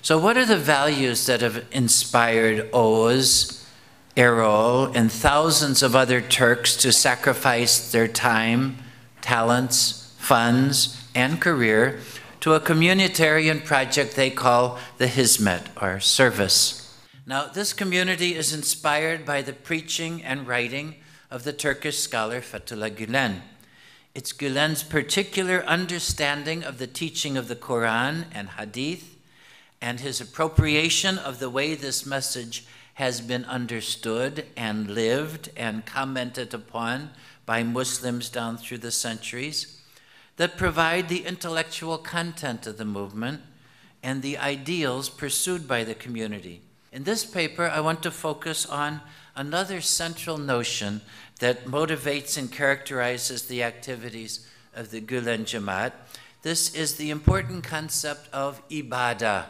So what are the values that have inspired Oğuz, Erol, and thousands of other Turks to sacrifice their time, talents, funds, and career to a communitarian project they call the Hizmet, or service? Now, this community is inspired by the preaching and writing of the Turkish scholar Fethullah Gülen. It's Gülen's particular understanding of the teaching of the Quran and Hadith, and his appropriation of the way this message has been understood and lived and commented upon by Muslims down through the centuries, that provide the intellectual content of the movement and the ideals pursued by the community. In this paper, I want to focus on another central notion that motivates and characterizes the activities of the Gülen Jamaat. This is the important concept of ibadah,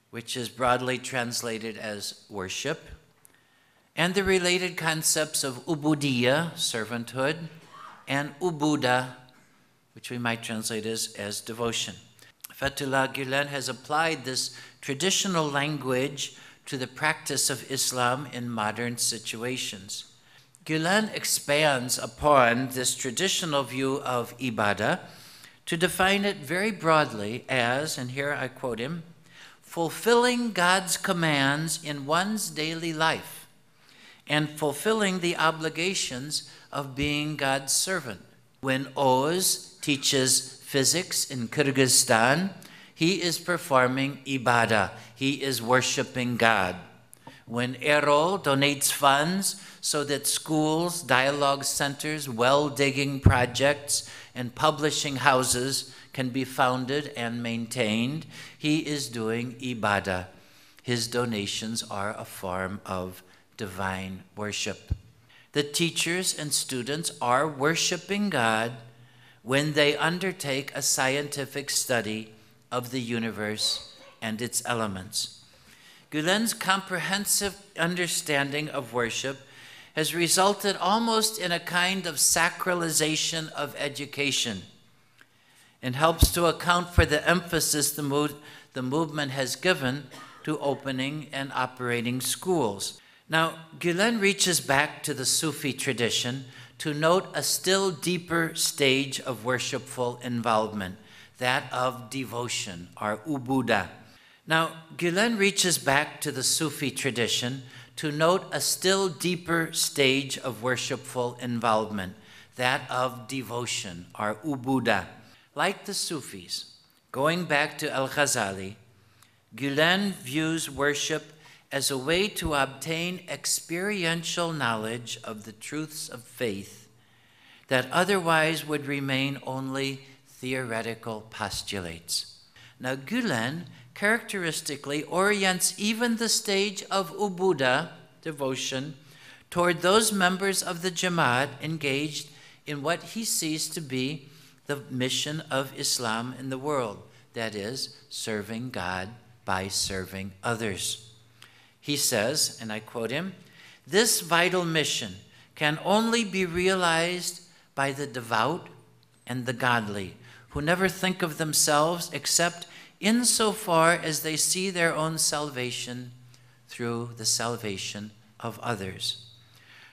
which is broadly translated as worship, and the related concepts of ubudiyya, servanthood, and ubuda, which we might translate as devotion. Fethullah Gülen has applied this traditional language to the practice of Islam in modern situations. Gülen expands upon this traditional view of ibadah to define it very broadly as, and here I quote him, fulfilling God's commands in one's daily life and fulfilling the obligations of being God's servant. When Oğuz teaches physics in Kyrgyzstan, he is performing ibadah. He is worshiping God. When Erol donates funds so that schools, dialogue centers, well-digging projects, and publishing houses can be founded and maintained, he is doing ibadah. His donations are a form of divine worship. The teachers and students are worshiping God when they undertake a scientific study of the universe and its elements. Gülen's comprehensive understanding of worship has resulted almost in a kind of sacralization of education and helps to account for the emphasis the movement has given to opening and operating schools. Now, Gülen reaches back to the Sufi tradition to note a still deeper stage of worshipful involvement, that of devotion, or ubuda. Now, Gülen reaches back to the Sufi tradition to note a still deeper stage of worshipful involvement, that of devotion, or ubuda. Like the Sufis, going back to Al-Ghazali, Gülen views worship as a way to obtain experiential knowledge of the truths of faith that otherwise would remain only theoretical postulates. Now, Gülen characteristically orients even the stage of ubuda, devotion, toward those members of the Jamaat engaged in what he sees to be the mission of Islam in the world, that is, serving God by serving others. He says, and I quote him, "This vital mission can only be realized by the devout and the godly, who never think of themselves except insofar as they see their own salvation through the salvation of others."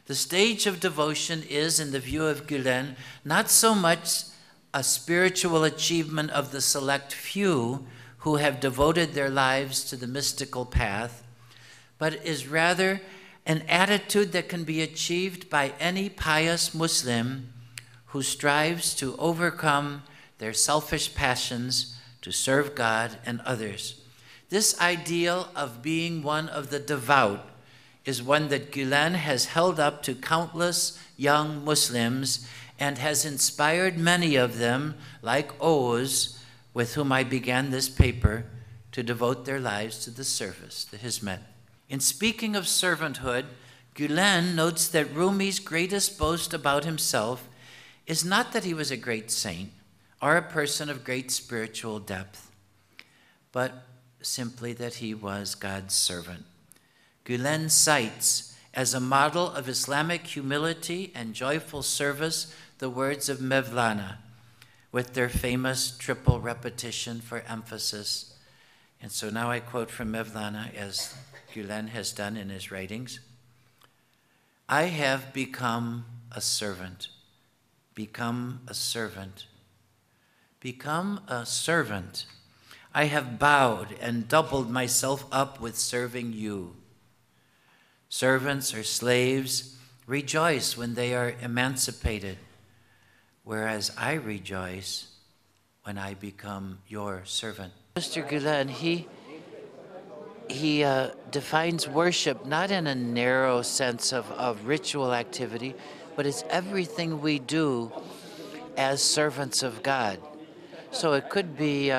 The stage of devotion is, in the view of Gülen, not so much a spiritual achievement of the select few who have devoted their lives to the mystical path, but is rather an attitude that can be achieved by any pious Muslim who strives to overcome their selfish passions to serve God and others. This ideal of being one of the devout is one that Gülen has held up to countless young Muslims and has inspired many of them, like Oğuz, with whom I began this paper, to devote their lives to the service, the Hizmet. In speaking of servanthood, Gülen notes that Rumi's greatest boast about himself is not that he was a great saint or a person of great spiritual depth, but simply that he was God's servant. Gülen cites as a model of Islamic humility and joyful service the words of Mevlana, with their famous triple repetition for emphasis, And so now I quote from Mevlana, as Gülen has done in his writings. I have become a servant. Become a servant. Become a servant. I have bowed and doubled myself up with serving you. Servants or slaves rejoice when they are emancipated, whereas I rejoice when I become your servant. Mr. Gülen, he defines worship not in a narrow sense of ritual activity, but it's everything we do as servants of God. So it could be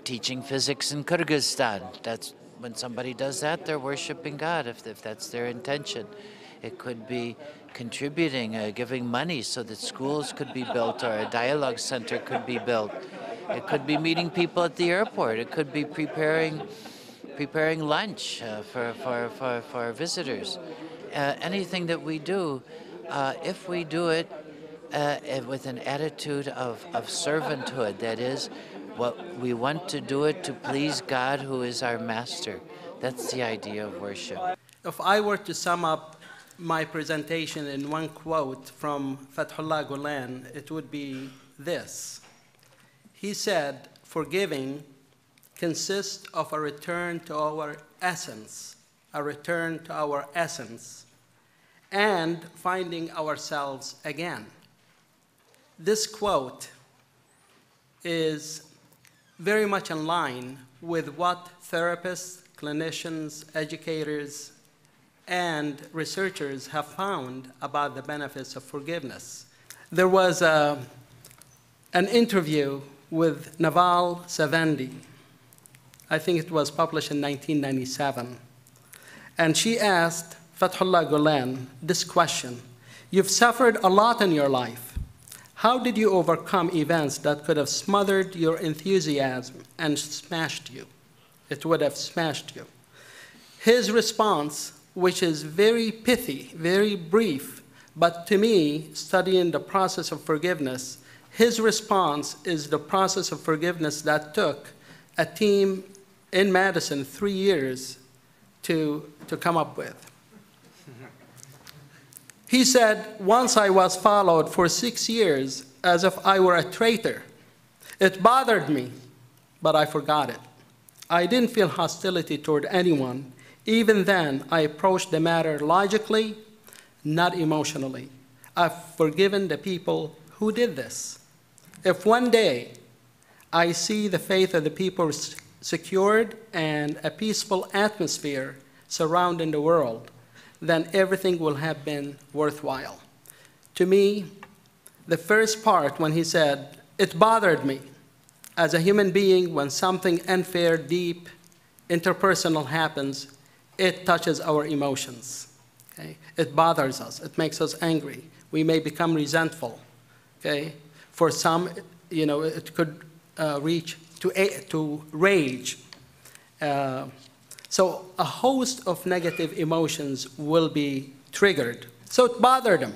teaching physics in Kyrgyzstan. That's when somebody does that, they're worshiping God, if that's their intention. It could be contributing, giving money so that schools could be built or a dialogue center could be built. It could be meeting people at the airport. It could be preparing lunch for visitors. Anything that we do, if we do it with an attitude of servanthood, that is, what we want to do it to please God, who is our master. That's the idea of worship. If I were to sum up my presentation in one quote from Fethullah Gülen, it would be this. He said, forgiving consists of a return to our essence, and finding ourselves again. This quote is very much in line with what therapists, clinicians, educators, and researchers have found about the benefits of forgiveness. There was an interview with Naval Savandi. I think it was published in 1997. And she asked Fethullah Gülen this question: you've suffered a lot in your life. How did you overcome events that could have smothered your enthusiasm and smashed you? It would have smashed you. His response, which is very pithy, very brief, but to me, studying the process of forgiveness, his response is the process of forgiveness that took a team in Madison 3 years to come up with. He said, once I was followed for 6 years as if I were a traitor. It bothered me, but I forgot it. I didn't feel hostility toward anyone. Even then, I approached the matter logically, not emotionally. I've forgiven the people who did this. If one day I see the faith of the people secured and a peaceful atmosphere surrounding the world, then everything will have been worthwhile. To me, the first part when he said, it bothered me as a human being when something unfair, deep, interpersonal happens, it touches our emotions. Okay? It bothers us. It makes us angry. We may become resentful. Okay? For some, it could reach to rage. So a host of negative emotions will be triggered. So it bothered him.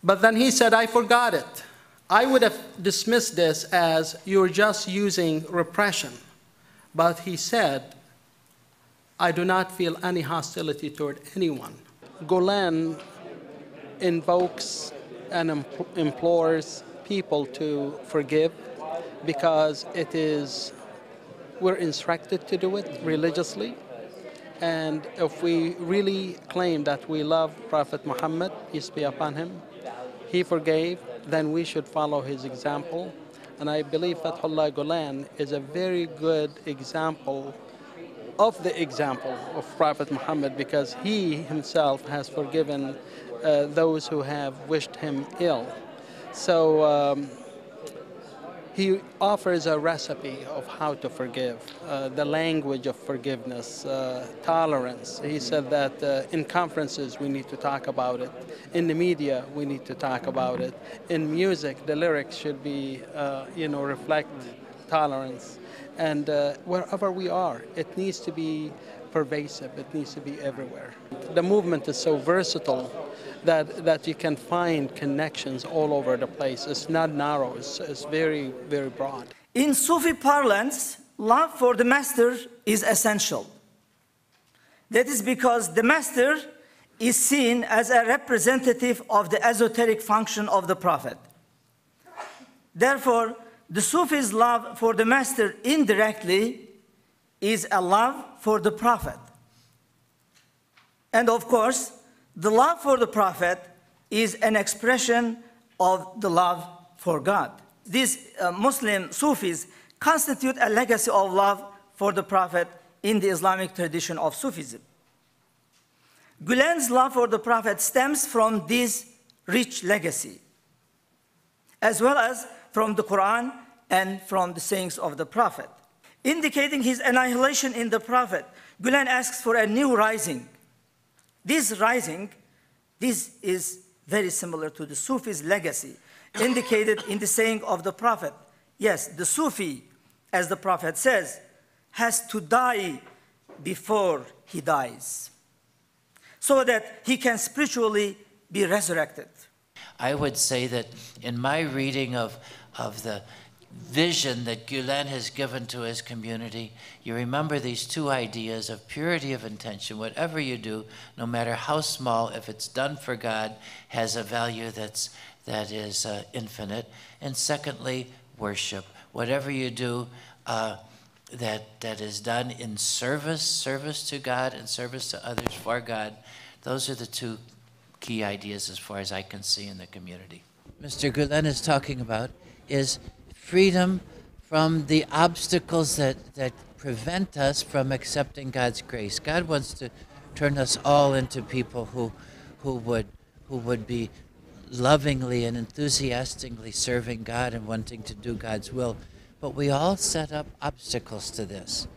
But then he said, I forgot it. I would have dismissed this as you're just using repression. But he said, I do not feel any hostility toward anyone. Gülen invokes and implores people to forgive because we're instructed to do it religiously. And if we really claim that we love Prophet Muhammad, peace be upon him, he forgave, then we should follow his example. And I believe Fethullah Gülen is a very good example of Prophet Muhammad, because he himself has forgiven those who have wished him ill. So he offers a recipe of how to forgive, the language of forgiveness, tolerance. He said that in conferences we need to talk about it. In the media we need to talk about it. In music, the lyrics should be, reflect tolerance. And wherever we are, it needs to be pervasive. It needs to be everywhere. The movement is so versatile that you can find connections all over the place. It's not narrow, it's very, very broad. In Sufi parlance, love for the master is essential. That is because the master is seen as a representative of the esoteric function of the Prophet. Therefore, the Sufis' love for the master indirectly is a love for the Prophet. And of course, the love for the Prophet is an expression of the love for God. These Muslim Sufis constitute a legacy of love for the Prophet in the Islamic tradition of Sufism. Gülen's love for the Prophet stems from this rich legacy, as well as from the Quran and from the sayings of the Prophet. Indicating his annihilation in the Prophet, Gülen asks for a new rising. This rising, this is very similar to the Sufi's legacy, indicated in the saying of the Prophet. Yes, the Sufi, as the Prophet says, has to die before he dies, so that he can spiritually be resurrected. I would say that in my reading of the vision that Gülen has given to his community, you remember these two ideas of purity of intention. Whatever you do, no matter how small, if it's done for God, has a value that is infinite. And secondly, worship. Whatever you do that is done in service to God and service to others for God, those are the two key ideas as far as I can see in the community. Mr. Gülen is talking about is freedom from the obstacles that prevent us from accepting God's grace. God wants to turn us all into people who would be lovingly and enthusiastically serving God and wanting to do God's will. But we all set up obstacles to this.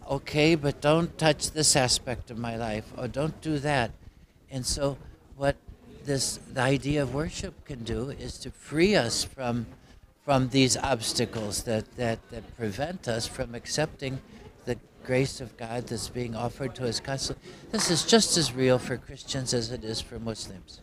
Okay, but don't touch this aspect of my life, or don't do that. And so what the idea of worship can do is to free us from these obstacles that prevent us from accepting the grace of God that's being offered to us constantly. This is just as real for Christians as it is for Muslims.